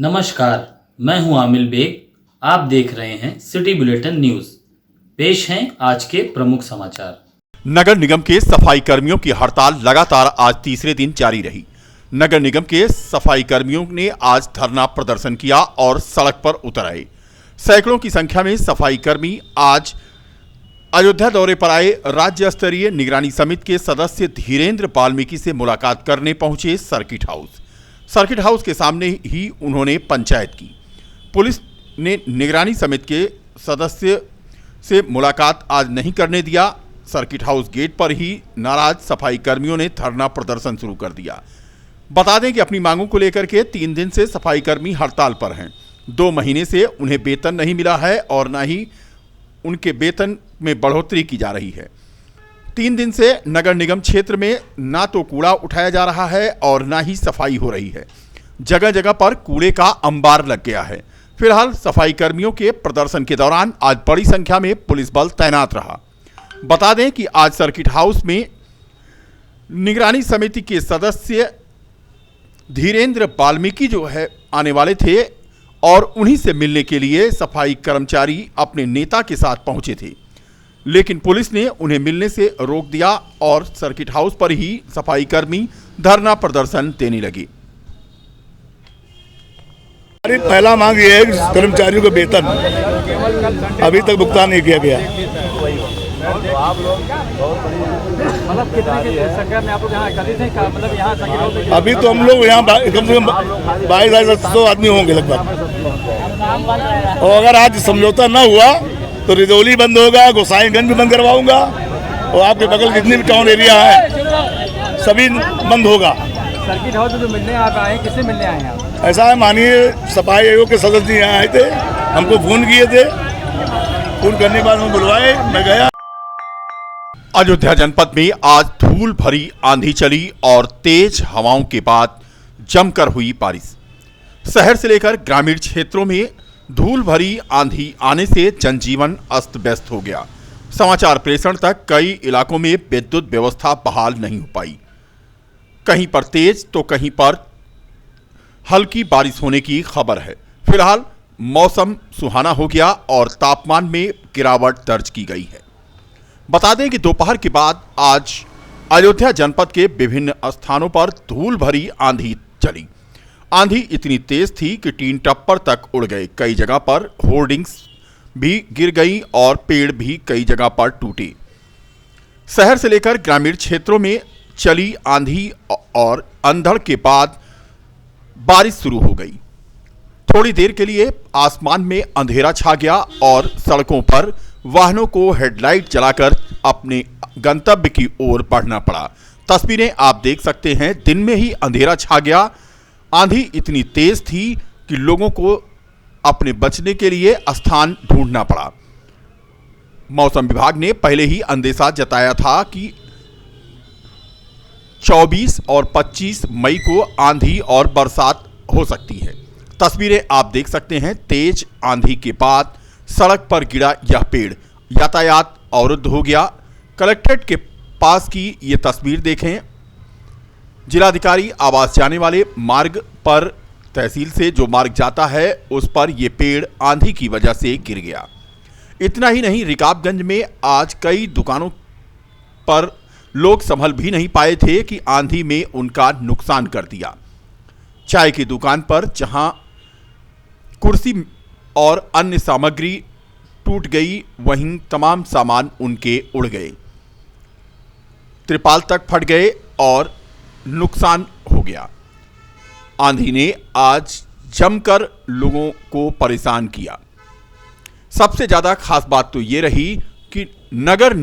नमस्कार, मैं हूं आमिल बेग। आप देख रहे हैं सिटी बुलेटिन न्यूज। पेश हैं आज के प्रमुख समाचार। नगर निगम के सफाई कर्मियों की हड़ताल लगातार आज तीसरे दिन जारी रही। नगर निगम के सफाई कर्मियों ने आज धरना प्रदर्शन किया और सड़क पर उतर आए। सैकड़ों की संख्या में सफाई कर्मी आज अयोध्या दौरे पर आए राज्य स्तरीय निगरानी समिति के सदस्य धीरेन्द्र वाल्मीकि से मुलाकात करने पहुंचे सर्किट हाउस के सामने ही उन्होंने पंचायत की। पुलिस ने निगरानी समिति के सदस्य से मुलाकात आज नहीं करने दिया। सर्किट हाउस गेट पर ही नाराज सफाई कर्मियों ने धरना प्रदर्शन शुरू कर दिया। बता दें कि अपनी मांगों को लेकर के 3 दिन से सफाई कर्मी हड़ताल पर हैं। 2 महीने से उन्हें वेतन नहीं मिला है और न ही उनके वेतन में बढ़ोतरी की जा रही है। 3 दिन से नगर निगम क्षेत्र में ना तो कूड़ा उठाया जा रहा है और ना ही सफाई हो रही है। जगह जगह पर कूड़े का अंबार लग गया है। फिलहाल सफाई कर्मियों के प्रदर्शन के दौरान आज बड़ी संख्या में पुलिस बल तैनात रहा। बता दें कि आज सर्किट हाउस में निगरानी समिति के सदस्य धीरेन्द्र वाल्मीकि जो है आने वाले थे और उन्हीं से मिलने के लिए सफाई कर्मचारी अपने नेता के साथ पहुंचे थे, लेकिन पुलिस ने उन्हें मिलने से रोक दिया और सर्किट हाउस पर ही सफाई कर्मी धरना प्रदर्शन देने लगे। पहला मांग ये है कि कर्मचारियों का वेतन अभी तक भुगतान नहीं किया गया। अभी तो हम लोग यहाँ कम से कम 22,700 आदमी होंगे लगभग, और अगर आज समझौता न हुआ तो रिजौली बंद होगा, गोसाईगंज भी बंद करवाऊंगा और आपके बगल जितनी भी टाउन एरिया है सभी बंद होगा। सर्किट हाउस जो मिलने आप आए, किससे मिलने आए हैं? ऐसा है, माननीय सफाई आयोग के सदस्य यहाँ आए थे, हमको फोन किए थे, फोन करने के बाद हम बुलवाए, मैं गया। अयोध्या जनपद में आज धूल भरी आंधी चली और तेज हवाओं के बाद जमकर हुई बारिश। शहर से लेकर ग्रामीण क्षेत्रों में धूल भरी आंधी आने से जनजीवन अस्त व्यस्त हो गया। समाचार प्रेषण तक कई इलाकों में विद्युत व्यवस्था बहाल नहीं हो पाई। कहीं पर तेज तो कहीं पर हल्की बारिश होने की खबर है। फिलहाल मौसम सुहाना हो गया और तापमान में गिरावट दर्ज की गई है। बता दें कि दोपहर के बाद आज अयोध्या जनपद के विभिन्न स्थानों पर धूल भरी आंधी चली। आंधी इतनी तेज थी कि टीन टप्पर तक उड़ गए। कई जगह पर होर्डिंग्स भी गिर गई और पेड़ भी कई जगह पर टूटे। शहर से लेकर ग्रामीण क्षेत्रों में चली आंधी और अंधड़ के बाद बारिश शुरू हो गई। थोड़ी देर के लिए आसमान में अंधेरा छा गया और सड़कों पर वाहनों को हेडलाइट जलाकर अपने गंतव्य की ओर बढ़ना पड़ा। तस्वीरें आप देख सकते हैं, दिन में ही अंधेरा छा गया। आंधी इतनी तेज थी कि लोगों को अपने बचने के लिए स्थान ढूंढना पड़ा। मौसम विभाग ने पहले ही अंदेशा जताया था कि 24 और 25 मई को आंधी और बरसात हो सकती है। तस्वीरें आप देख सकते हैं, तेज आंधी के बाद सड़क पर गिरा यह पेड़, यातायात अवरुद्ध हो गया। कलेक्ट्रेट के पास की ये तस्वीर देखें। जिलाधिकारी आवास जाने वाले मार्ग पर तहसील से जो मार्ग जाता है उस पर यह पेड़ आंधी की वजह से गिर गया। इतना ही नहीं, रिकाबगंज में आज कई दुकानों पर लोग संभल भी नहीं पाए थे कि आंधी में उनका नुकसान कर दिया। चाय की दुकान पर जहां कुर्सी और अन्य सामग्री टूट गई, वहीं तमाम सामान उनके उड़ गए, त्रिपाल तक फट गए और नुकसान हो गया। आंधी ने आज जमकर लोगों को परेशान किया। सबसे ज्यादा खास बात तो ये रही कि नगर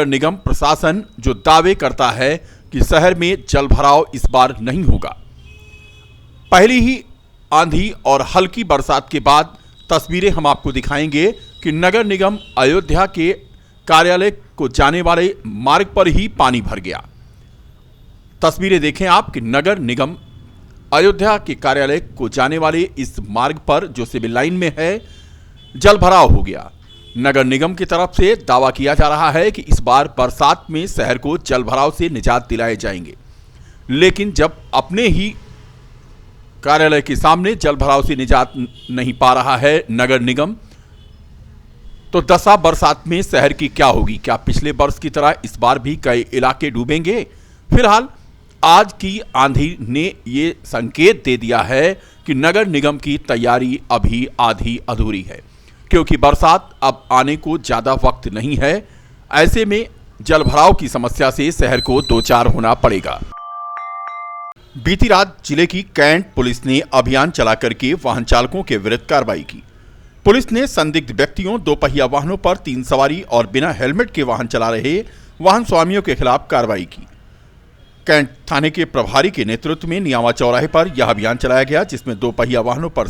निगम प्रशासन जो दावे करता है कि शहर में जलभराव इस बार नहीं होगा। पहली ही आंधी और हल्की बरसात के बाद तस्वीरें हम आपको दिखाएंगे कि नगर निगम अयोध्या के कार्यालय को जाने वाले मार्ग पर ही पानी भर गया। तस्वीरें देखें आप कि नगर निगम अयोध्या के कार्यालय को जाने वाले इस मार्ग पर जो सिविल लाइन में है, जलभराव हो गया। नगर निगम की तरफ से दावा किया जा रहा है कि इस बार बरसात में शहर को जलभराव से निजात दिलाए जाएंगे, लेकिन जब अपने ही कार्यालय के सामने जल भराव से निजात नहीं पा रहा है नगर निगम। तो दशा बरसात में शहर की क्या होगी? क्या पिछले वर्ष की तरह इस बार भी कई इलाके डूबेंगे? फिलहाल आज की आंधी ने ये संकेत दे दिया है कि नगर निगम की तैयारी अभी आधी अधूरी है, क्योंकि बरसात अब आने को ज्यादा वक्त नहीं है। ऐसे में जलभराव की समस्या से शहर को दो चार होना पड़ेगा। बीती रात जिले की कैंट पुलिस ने अभियान चलाकर के वाहन चालकों के विरुद्ध कार्रवाई की। पुलिस ने संदिग्ध व्यक्तियों, दो पहिया वाहनों पर 3 सवारी और बिना हेलमेट के वाहन चला रहे वाहन स्वामियों के खिलाफ कार्रवाई की। कैंट थाने के प्रभारी के नेतृत्व में नियामा चौराहे पर यह अभियान चलाया गया, जिसमें 2 पहिया वाहनों पर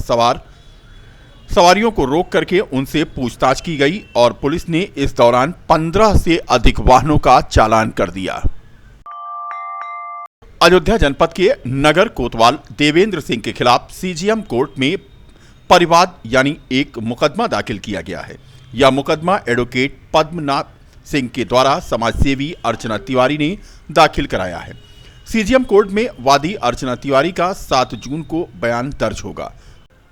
सवारियों को रोक करके उनसे पूछताछ की गई और पुलिस ने इस दौरान 15 से अधिक वाहनों का चालान कर दिया। अयोध्या जनपद के नगर कोतवाल देवेंद्र सिंह के खिलाफ सीजीएम कोर्ट में परिवाद यानी एक मुकदमा दाखिल किया गया है। यह मुकदमा एडवोकेट पद्मनाथ सिंह के द्वारा समाजसेवी अर्चना तिवारी ने दाखिल कराया है। सीजीएम कोर्ट में वादी अर्चना तिवारी का 7 जून को बयान दर्ज होगा।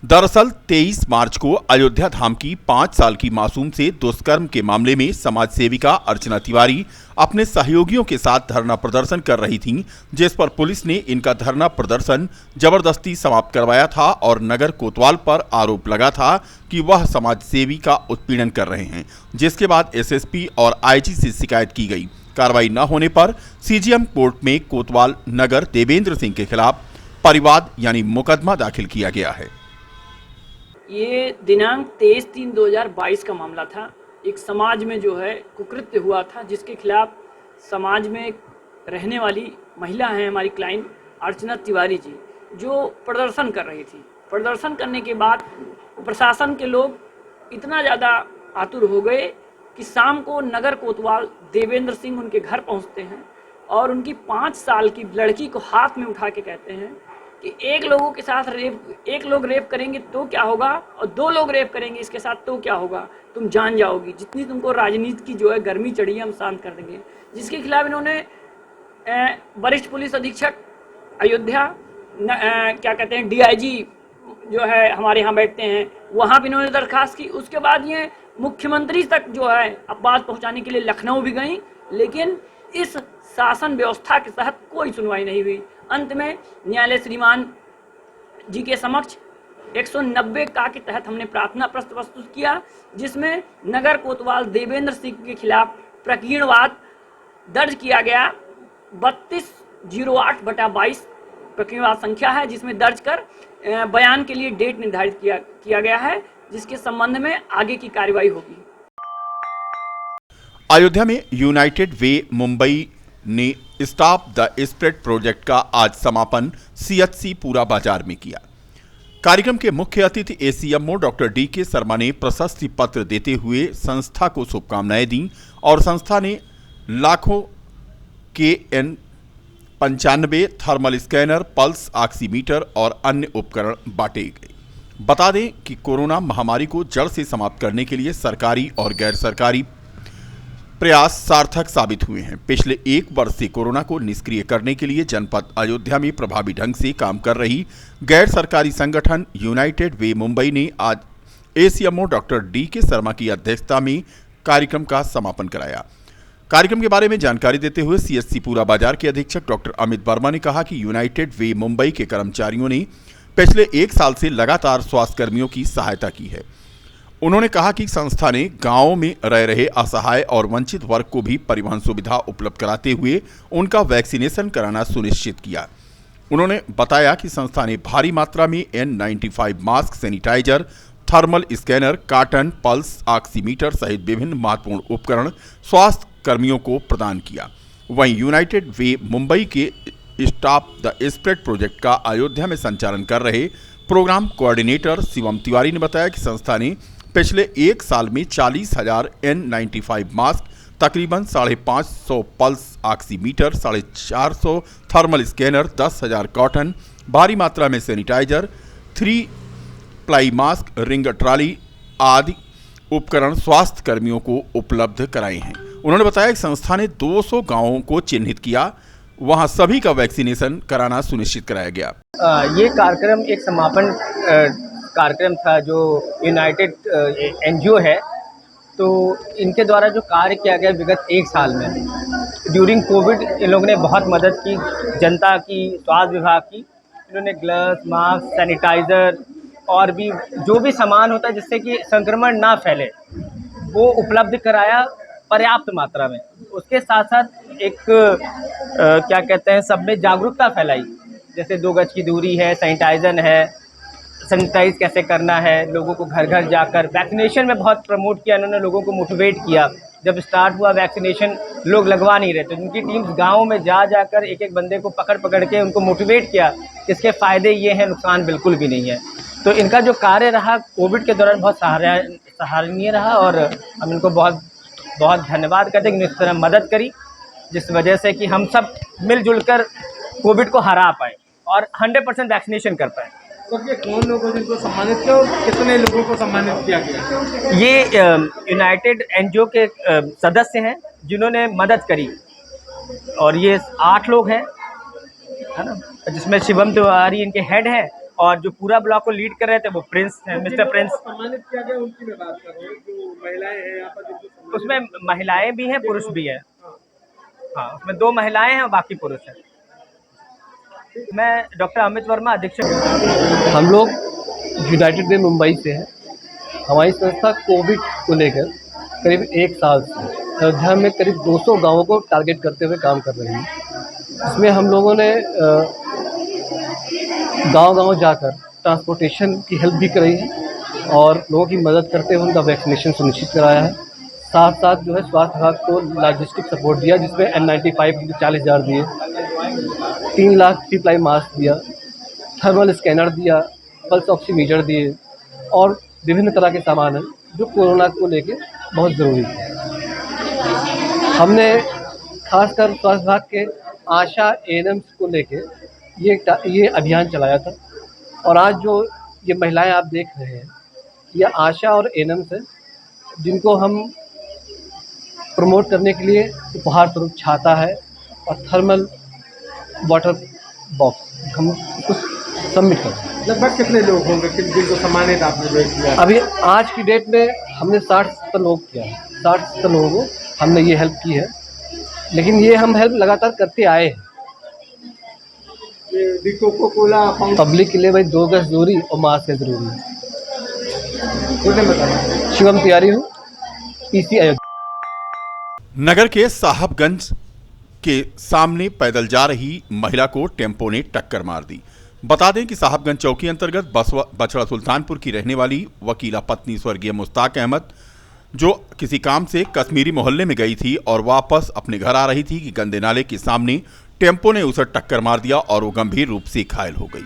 दरअसल 23 मार्च को अयोध्या धाम की 5 साल की मासूम से दुष्कर्म के मामले में समाज सेविका अर्चना तिवारी अपने सहयोगियों के साथ धरना प्रदर्शन कर रही थीं, जिस पर पुलिस ने इनका धरना प्रदर्शन जबरदस्ती समाप्त करवाया था और नगर कोतवाल पर आरोप लगा था कि वह समाज सेवी का उत्पीड़न कर रहे हैं, जिसके बाद एसएसपी और आईजी से शिकायत की गई। कार्रवाई न होने पर सीजीएम कोर्ट में कोतवाल नगर देवेंद्र सिंह के खिलाफ परिवाद यानी मुकदमा दाखिल किया गया है। ये दिनांक 23/3/2022 का मामला था। एक समाज में जो है कुकृत्य हुआ था, जिसके खिलाफ समाज में रहने वाली महिला हैं हमारी क्लाइंट अर्चना तिवारी जी, जो प्रदर्शन कर रही थी। प्रदर्शन करने के बाद प्रशासन के लोग इतना ज़्यादा आतुर हो गए कि शाम को नगर कोतवाल देवेंद्र सिंह उनके घर पहुंचते हैं और उनकी 5 साल की लड़की को हाथ में उठा के कहते हैं कि एक लोग रेप करेंगे तो क्या होगा और 2 लोग रेप करेंगे इसके साथ तो क्या होगा, तुम जान जाओगी। जितनी तुमको राजनीति की जो है गर्मी चढ़ी है हम शांत कर देंगे। जिसके खिलाफ इन्होंने वरिष्ठ पुलिस अधीक्षक अयोध्या क्या कहते हैं डीआईजी जो है हमारे यहाँ बैठते हैं, वहाँ भी इन्होंने दरखास्त की। उसके बाद ये मुख्यमंत्री तक जो है अब बात पहुँचाने के लिए लखनऊ भी गई, लेकिन इस शासन व्यवस्था के तहत कोई सुनवाई नहीं हुई। अंत में न्यायालय श्रीमान जी के समक्ष 190 का के तहत हमने प्रार्थना पत्र प्रस्तुत किया, जिसमें नगर कोतवाल देवेंद्र सिंह के खिलाफ प्रकीर्णवाद दर्ज किया गया। 3208/22 प्रकीर्णवाद संख्या है, जिसमें दर्ज कर बयान के लिए डेट निर्धारित किया गया है, जिसके संबंध में आगे की कार्रवाई होगी। अयोध्या में यूनाइटेड वे मुंबई ने स्टॉप द स्प्रेड प्रोजेक्ट का आज समापन सीएचसी पूरा बाजार में किया। कार्यक्रम के मुख्य अतिथि एसीएमओ डॉक्टर डी.के. शर्मा ने प्रशस्ति पत्र देते हुए संस्था को शुभकामनाएं दी और संस्था ने लाखों KN95 thermal scanner, pulse oximeter और अन्य उपकरण बांटे गए। बता दें कि कोरोना महामारी को जड़ से समाप्त करने के लिए सरकारी और गैर सरकारी प्रयास सार्थक साबित हुए हैं। पिछले 1 वर्ष से कोरोना को निष्क्रिय करने के लिए जनपद अयोध्या में प्रभावी ढंग से काम कर रही गैर सरकारी संगठन यूनाइटेड वे मुंबई ने आज एसीएमओ डॉक्टर डी.के. शर्मा की अध्यक्षता में कार्यक्रम का समापन कराया। कार्यक्रम के बारे में जानकारी देते हुए सीएचसी पूरा बाजार के अधीक्षक डॉक्टर अमित वर्मा ने कहा कि यूनाइटेड वे मुंबई के कर्मचारियों ने पिछले 1 साल से लगातार स्वास्थ्य कर्मियों की सहायता की है। उन्होंने कहा कि संस्था ने गांवों में रह रहे असहाय और वंचित वर्ग को भी परिवहन सुविधा उपलब्ध कराते हुए उनका वैक्सीनेशन कराना सुनिश्चित किया। उन्होंने बताया कि संस्था ने भारी मात्रा में N95 mask, sanitiser, thermal scanner, carton, pulse oximeter सहित विभिन्न महत्वपूर्ण उपकरण स्वास्थ्य कर्मियों को प्रदान किया। वहीं यूनाइटेड वे मुंबई के स्टॉप द स्प्रेड प्रोजेक्ट का अयोध्या में संचालन कर रहे प्रोग्राम कोऑर्डिनेटर शिवम तिवारी ने बताया कि संस्था ने पिछले 1 साल में 40,000 N95 मास्क, तकरीबन 550 pulse oximeter, 450 thermal scanner, 10,000 cotton, भारी मात्रा में sanitiser, 3 ply mask, ring trolley आदि उपकरण स्वास्थ्य कर्मियों को उपलब्ध कराए हैं। उन्होंने बताया कि संस्था ने 200 गांवों को चिन्हित किया, वहां सभी का वैक्सीनेशन कराना सुनिश्चित कराया गया। ये कार्यक्रम एक समापन कार्यक्रम था जो यूनाइटेड एनजीओ है, तो इनके द्वारा जो कार्य किया गया विगत एक साल में ड्यूरिंग कोविड इन लोगों ने बहुत मदद की जनता की, स्वास्थ्य विभाग की। इन्होंने ग्लव्स, मास्क, सैनिटाइज़र और भी जो भी सामान होता है जिससे कि संक्रमण ना फैले वो उपलब्ध कराया पर्याप्त मात्रा में। उसके साथ साथ एक क्या कहते हैं सब में जागरूकता फैलाई, जैसे 2 गज की दूरी है, सैनिटाइज़र है, सैनिटाइज कैसे करना है, लोगों को घर घर जाकर वैक्सीनेशन में बहुत प्रमोट किया इन्होंने, लोगों को मोटिवेट किया। जब स्टार्ट हुआ वैक्सीनेशन लोग लगवा नहीं रहे थे, उनकी टीम्स गाँव में जाकर एक एक बंदे को पकड़ के उनको मोटिवेट किया कि इसके फ़ायदे ये हैं, नुकसान बिल्कुल भी नहीं है। तो इनका जो कार्य रहा कोविड के दौरान बहुत सराहनीय रहा और हम इनको बहुत बहुत धन्यवाद करते हैं कि इस तरह मदद करी, जिस वजह से कि हम सब मिलजुल कर कोविड को हरा पाए और 100% वैक्सीनेशन कर पाए। तो ये कौन लोगों जिनको सम्मानित किया और कितने लोगों को सम्मानित किया गया? ये यूनाइटेड एनजीओ के सदस्य हैं जिन्होंने मदद करी और ये 8 लोग हैं, है ना, जिसमें शिवम तिवारी इनके हेड हैं और जो पूरा ब्लॉक को लीड कर रहे थे वो प्रिंस हैं, मिस्टर प्रिंस। सम्मानित किया गया उनकी मैं बात कर रहा हूँ, जो महिलाएं हैं यहाँ पर जिनको सम्मानित- उसमें महिलाएं भी हैं, पुरुष भी हैं। हाँ, उसमें 2 महिलाएं हैं और बाकी पुरुष हैं। मैं डॉक्टर अमित वर्मा, अधीक्षक। हम लोग यूनाइटेड वे मुंबई से हैं। हमारी संस्था कोविड को लेकर करीब 1 साल से अयोध्या में करीब 200 गांवों को टारगेट करते हुए काम कर रही है। इसमें हम लोगों ने गांव-गांव जाकर ट्रांसपोर्टेशन की हेल्प भी कराई है और लोगों की मदद करते हुए उनका वैक्सीनेशन सुनिश्चित कराया है। साथ साथ जो है स्वास्थ्य विभाग को लॉजिस्टिक सपोर्ट दिया, जिसमें N95 के 40,000 दिए, 3 लाख 3 प्लाई मास्क दिया, थर्मल स्कैनर दिया, पल्स ऑक्सीमीटर दिए और विभिन्न तरह के सामान हैं जो कोरोना को लेके बहुत ज़रूरी है। हमने खासकर स्वास्थ्य विभाग के आशा एएनएम्स को लेके ये अभियान चलाया था और आज जो ये महिलाएं आप देख रहे हैं ये आशा और एएनएम्स हैं, जिनको हम प्रमोट करने के लिए उपहार स्वरूप छाता है और थर्मल वाटर बॉक्स हम उसको सबमिट करते हैं। लगभग कितने लोग होंगे जिनको सम्मानित आपने जो किया? अभी आज की डेट में हमने 60-70 लोग किया है, 60-70 लोगों को हमने ये हेल्प की है, लेकिन ये हम हेल्प लगातार करते आए हैं। ये कोको कोला पब्लिक के लिए भाई 2 गज दूरी और मास्क है ज़रूरी है। बताया शिवम तिवारी हूँ, पीसी अयोध्या। नगर के साहबगंज के सामने पैदल जा रही महिला को टेम्पो ने टक्कर मार दी। बता दें कि साहबगंज चौकी अंतर्गत बछड़ा सुल्तानपुर की रहने वाली वकीला पत्नी स्वर्गीय मुश्ताक अहमद जो किसी काम से कश्मीरी मोहल्ले में गई थी और वापस अपने घर आ रही थी कि गंदे नाले के सामने टेम्पो ने उसे टक्कर मार दिया और वो गंभीर रूप से घायल हो गई।